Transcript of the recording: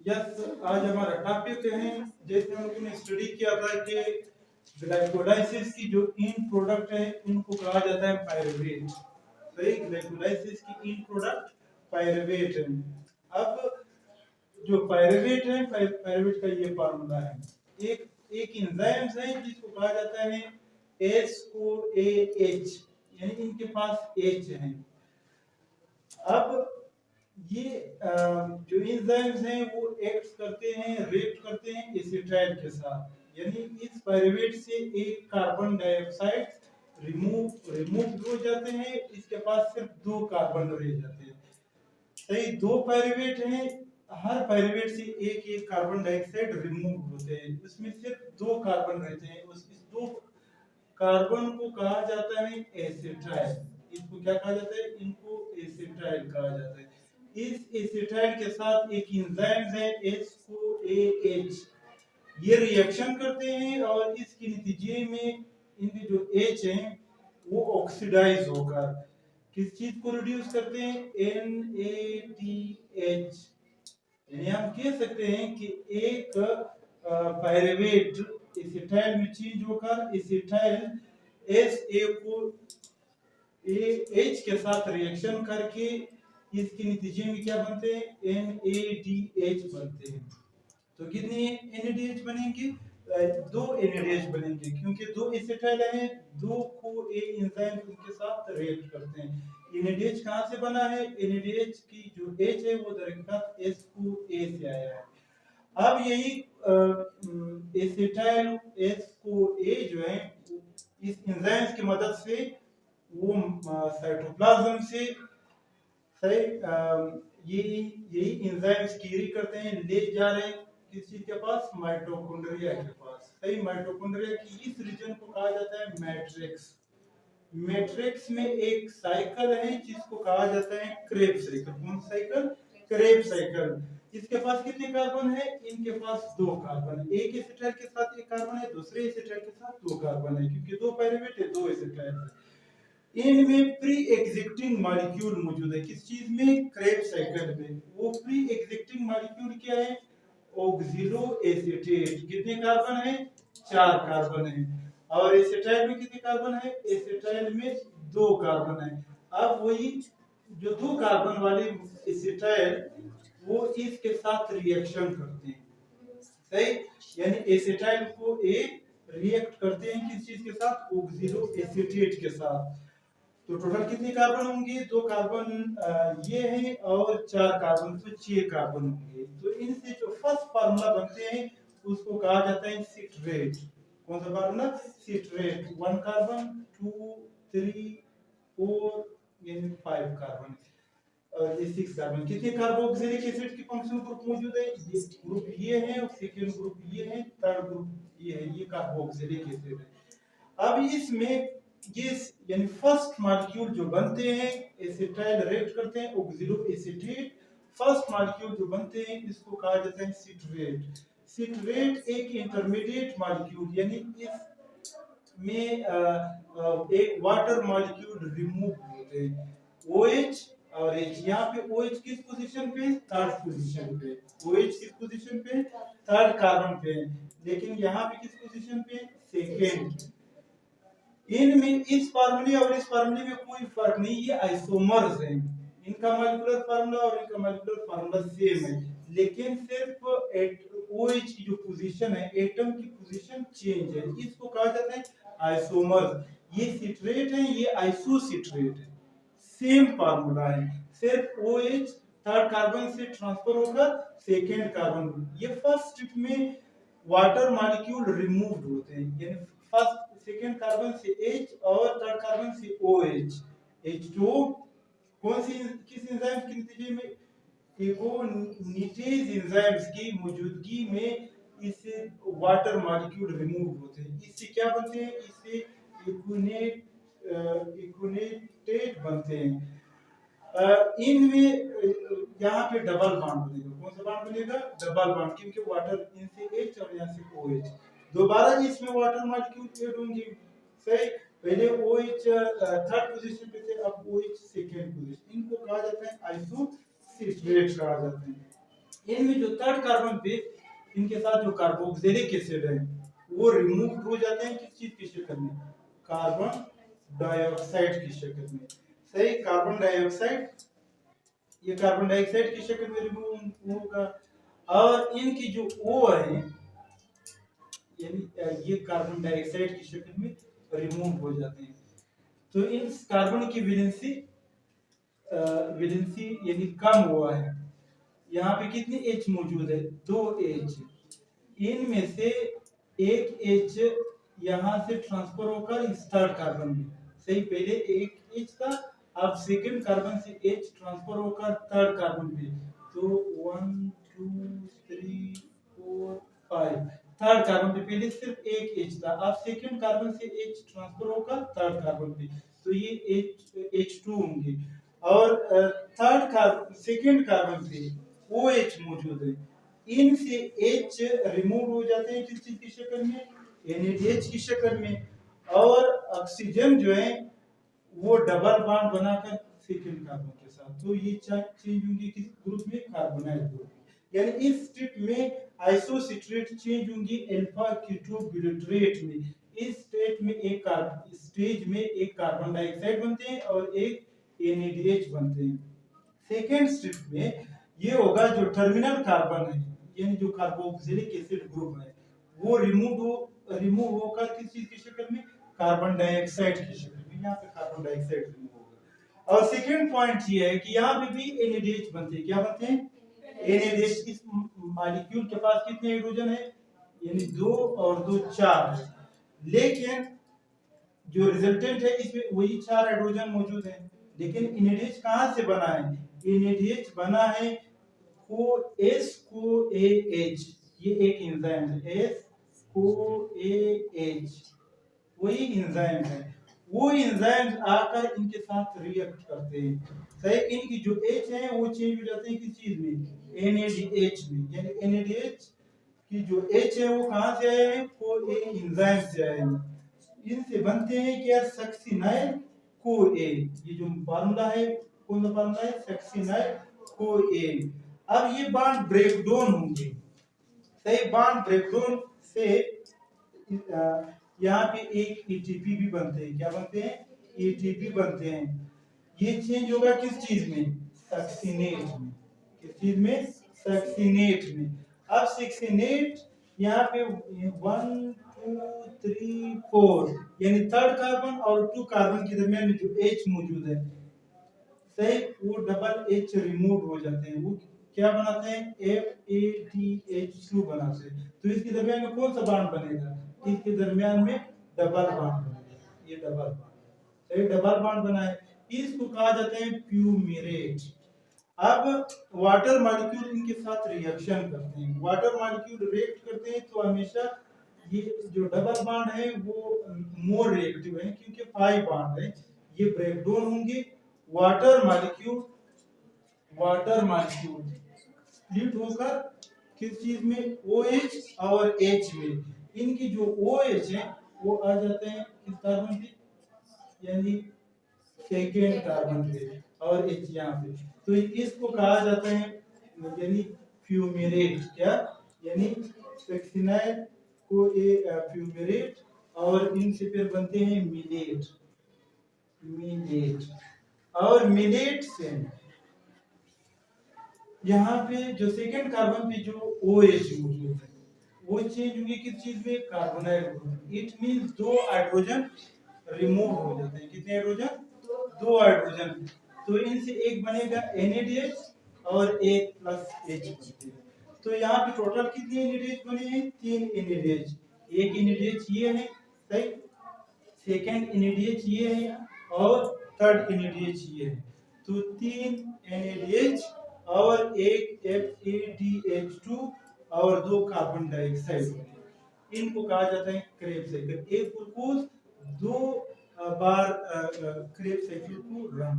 Yes, आज हमारा topic है, जैसे हम लोगों ने स्टडी किया था कि ग्लाइकोलाइसिस की जो इन प्रोडक्ट है इनको कहा जाता है पायरुवेट। सही, ग्लाइकोलाइसिस की इन प्रोडक्ट पायरुवेट है। अब जो पायरुवेट है, पायरुवेट का ये फार्मूला है। एक एक एंजाइम है जिसको कहा जाता है SOAH, यानी इनके पास H है। अब ये जो एंजाइम्स हैं वो एक्ट करते हैं, रिएक्ट करते हैं एसिटाइल के साथ, यानी इस पायरुवेट से एक कार्बन डाइऑक्साइड रिमूव हो जाते हैं, इसके पास सिर्फ 2 कार्बन रह जाते हैं। सही, 2 पायरुवेट हैं, हर पायरुवेट से एक एक कार्बन डाइऑक्साइड रिमूव होते हैं, उसमें सिर्फ 2 कार्बन रहते हैं। उस 2 कार्बन को कहा जाता है एसिटाइल। इसको क्या कहा जाता है? इनको एसिटाइल कहा जाता है। इस एसिटाइल के साथ एक एंजाइम है SOAH, ये रिएक्शन करते हैं और इसके नतीजे में इनके जो H हैं वो ऑक्सीडाइज होकर किस चीज को रिड्यूस करते हैं? NADH। यानी हम कह सकते हैं कि एक पायरुवेट एसिटाइल में चेंज होकर एसिटाइल SA को AH के साथ रिएक्शन करके इसके नतीजे में क्या बनते हैं? NADH बनते हैं। तो कितने NADH बनेंगे? 2 NADH बनेंगे, क्योंकि 2 एसिटाइल हैं, 2 को A एंजाइम उनके साथ रिएक्ट करते हैं। NADH कहाँ से बना है? NADH की जो H है वो दरअसल SOA से आया है। अब यही एसिटाइल SOA जो है इस एंजाइम की मदद से वो साइटोप्लाज्म से सही यही एंजाइम्स कैरी करते हैं, ले जा रहे हैं किस चीज के पास? माइटोकॉन्ड्रिया के पास। सही, माइटोकॉन्ड्रिया की इस रीजन को कहा जाता है मैट्रिक्स। मैट्रिक्स में एक साइकिल है जिसको कहा जाता है क्रेब साइकिल। कौन साइकिल? Krebs cycle. इसके पास कितने कार्बन है? इनके पास 2 कार्बन है। एक एसिटाइल के साथ एक कार्बन है, दूसरे एसिटाइल के साथ 2 कार्बन है, क्योंकि 2 पायरुवेट है, 2 एसिटाइल है। इनमें प्री एग्जिस्टिंग मॉलिक्यूल मौजूद है। किस चीज में? क्रेब साइकिल में। वो प्री एग्जिस्टिंग मॉलिक्यूल क्या है? Oxalo acetate. कितने कार्बन है? 4 कार्बन है। और एसिटाइल में कितने कार्बन है? एसिटाइल में 2 कार्बन है। अब वही जो 2 कार्बन वाले एसिटाइल वो इसके साथ रिएक्शन करते हैं। सही, यानी एसिटाइल को रिएक्ट करते हैं किस चीज के साथ? ऑक्सिलो एसिटेट के साथ। तो टोटल कितने कार्बन होंगे? 2 कार्बन ये है और 4 कार्बन, तो 6 कार्बन होंगे। तो इनसे जो फर्स्ट फार्मूला बनते हैं उसको कहा जाता है सिट्रेट। कौन सा फार्मूला? सिट्रेट। 1 कार्बन, 2, 3, 4, यानी 5 कार्बन और ये 6 कार्बन। कितने कार्बोक्सिलिक एसिड के फंक्शनल ग्रुप मौजूद है? ये ग्रुप ये है और सेकंड ग्रुप ये है, थर्ड ग्रुप ये है, ये कार्बोक्सिलिक एसिड है। अब इसमें ये यानी फर्स्ट मॉलिक्यूल जो बनते हैं एसिटाइल रिएक्ट करते हैं ऑक्सिलो एसिटेट, फर्स्ट मॉलिक्यूल जो बनते हैं इसको कहा जाता है सिट्रेट। सिट्रेट एक इंटरमीडिएट मॉलिक्यूल, यानी इस में एक वाटर मॉलिक्यूल रिमूव होते हैं, OH और H। यहाँ पे OH किस पोजीशन पे? थर्ड पोजीशन पे। OH किस पोजीशन पे? थर्ड कार्बन पे। लेकिन यहाँ पे किस पोजीशन पे? सेकेंड। इनमें इस फार्मूले और इस फार्मूले में कोई फर्क नहीं, ये आइसोमर्स हैं। इनका मॉलिक्यूलर फार्मूला और इनका मॉलिक्यूलर फार्मूला सेम है, लेकिन सिर्फ OH की जो पोजीशन है, एटम की पोजीशन चेंज है। इसको कहा जाता है आइसोमर्स। ये सिट्रेट है, ये आइसोसिट्रेट है, सेम फार्मूला है, सिर्फ OH थर्ड कार्बन से ट्रांसफर होकर सेकेंड कार्बन। ये फर्स्ट स्टेप में वाटर मॉलिक्यूल रिमूव्ड होते हैं, यानी फर्स्ट सेकेंड कार्बन से H और थर्ड कार्बन से OH, H2O। कौन सी किस एंजाइम के नतीजे में? एगोनिटेज एंजाइम्स की मौजूदगी में इससे वाटर मॉलिक्यूल रिमूव होते हैं। इससे क्या बनते हैं? इससे इक्विनेटेड बनते हैं। इनमें यहाँ पे डबल बॉन्ड बनेगा। कौन सा बॉन्ड बनेगा? डबल बॉन्ड, क्योंकि वाटर इनसे H और यहाँ से OH। दोबारा इसमें वाटर मॉलिक्यूल ऐड होंगे। सही, पहले OH थर्ड पोजीशन पे थे, अब OH सेकेंड पोजीशन। इनको कहा जाता है आइसोसिट्रेट कहा जाता है। इनमें जो थर्ड कार्बन पे इनके साथ जो कार्बोक्सिलिक एसिड है वो रिमूव हो जाते हैं किस चीज की शक्ल में, कार्बन डाइऑक्साइड की शक्ल में। सही, कार्बन डाइऑक्साइड, ये कार्बन डाइऑक्साइड की शक्ल में रिमूव होगा। और इनकी जो O है यानी ये कार्बन डाइऑक्साइड की शक्ल में रिमूव हो जाते हैं। तो इन कार्बन की वैलेंसी यानी कम हुआ है। यहाँ पे कितनी H मौजूद है, 2 H। इनमें से एक H यहाँ से ट्रांसफर होकर इस थर्ड कार्बन में, सही, पहले एक H था, अब सेकंड कार्बन से H ट्रांसफर होकर थर्ड कार्बन पे। तो 1 2 3 4 5, थर्ड कार्बन पे पहले सिर्फ एक H था, अब सेकंड कार्बन से H ट्रांसफर होकर थर्ड कार्बन पे, तो ये H2 होंगे। और थर्ड कार्बन सेकंड कार्बन पे OH मौजूद है। इनसे H रिमूव हो जाते हैं किस चीज की शक्ल में, NADH की शक्ल में। और ऑक्सीजन जो है वो डबल बॉन्ड बनाकर सेकंड कार्बन के साथ, तो ये चेंज होंगे किस ग्रुप में, कार्बोनाइल ग्रुप में। यानी इस स्टेट में आइसोसिट्रेट चेंज होंगी अल्फा कीटोब्यूटेरेट में। इस स्टेट में स्टेज में एक कार्बन डाइऑक्साइड बनते हैं और एक NADH बनते हैं। सेकेंड स्टेप में ये होगा जो टर्मिनल कार्बन है यानी जो कार्बोक्सिलिक एसिड ग्रुप है वो रिमूव होकर किस चीज की शक्ल में, कार्बन डाइऑक्साइड की शक्ल में। यहाँ पे कार्बन डाइऑक्साइड रिमूव होगा। और सेकेंड पॉइंट ये है कि यहाँ पे भी NADH बनते हैं। क्या बनते हैं, NADH। इस मॉलिक्यूल के पास कितने हाइड्रोजन है, यानी 2 और 2 4, लेकिन जो रिजल्टेंट है इसमें वही 4 हाइड्रोजन मौजूद है। लेकिन NADH कहाँ से बना है, NADH बना है CoAH, ये एक एंजाइम है, CoAH, वही एंजाइम है। वो एंजाइम आकर इनके साथ रिएक्ट करते हैं। सही, इनकी जो H है वो चेंज हो जाते हैं किस चीज में, NADH में। यानी NADH की जो H है वो कहाँ से आए हैं, CoA एंजाइम से आए हैं। इनसे बनते हैं क्या, सक्सिनाइल CoA। ये जो फार्मूला है, कौन सा फार्मूला है, सक्सिनाइल CoA। अब ये बॉन्ड ब्रेक डाउन होंगे। सही, बॉन्ड ब्रेक डाउन से यहाँ पे एक ATP भी बनते हैं। क्या बनते हैं, ATP बनते हैं। ये चेंज होगा किस चीज में, सक्सिनेट में। किस चीज में, सक्सिनेट में। अब सक्सिनेट यहाँ पे 1 2 3 4 यानी थर्ड कार्बन और 2 कार्बन के दरमियान में जो H मौजूद है, सही, वो डबल H रिमूव हो जाते हैं। वो क्या बनाते हैं, FADH2 बनाते हैं। तो इसके दरमियान में कौन सा बॉन्ड बनेगा, इसके दरमियान में डबल बॉन्ड बनेगा। ये डबल बॉन्ड, सही, डबल बॉन्ड बना है। इसको कहा जाता है फ्यूमेरेट। अब वाटर मॉलिक्यूल इनके साथ रिएक्शन करते हैं, वाटर मॉलिक्यूल रिएक्ट करते हैं तो हमेशा ये जो डबल बॉन्ड है वो मोर रिएक्टिव है क्योंकि 5 बॉन्ड है, ये ब्रेक डाउन होंगे। वाटर मॉलिक्यूल स्प्लिट होकर किस चीज में, OH और H में। इनकी जो OH है वो आ जाते हैं किस कार्बन पे, यानी सेकेंड कार्बन पे, और H यहाँ पे। तो इसको कहा जाता है यानी फ्यूमेरेट। क्या, यानी सक्सिनाइल CoA फ्यूमेरेट। और इनसे फिर बनते हैं मिलेट। और मिलेट से यहाँ पे जो सेकेंड कार्बन पे जो OH मौजूद है वो चेंज होंगे किस चीज में, carbonyl group. It means 2 hydrogen remove हो जाते हैं। कितने हाइड्रोजन, 2 हाइड्रोजन। तो इनसे एक बनेगा NADH और एक प्लस H बनते हैं। तो यहाँ पे टोटल कितने NADH बने हैं, 3 NADH। एक NADH ये है, सही, सेकेंड NADH ये है और थर्ड NADH ये है। तो 3 NADH और एक FADH2 और 2 कार्बन डाइऑक्साइड। इनको कहा जाता है क्रेब साइकिल। एक ग्लूकोज 2 बार क्रेब साइकिल को रन।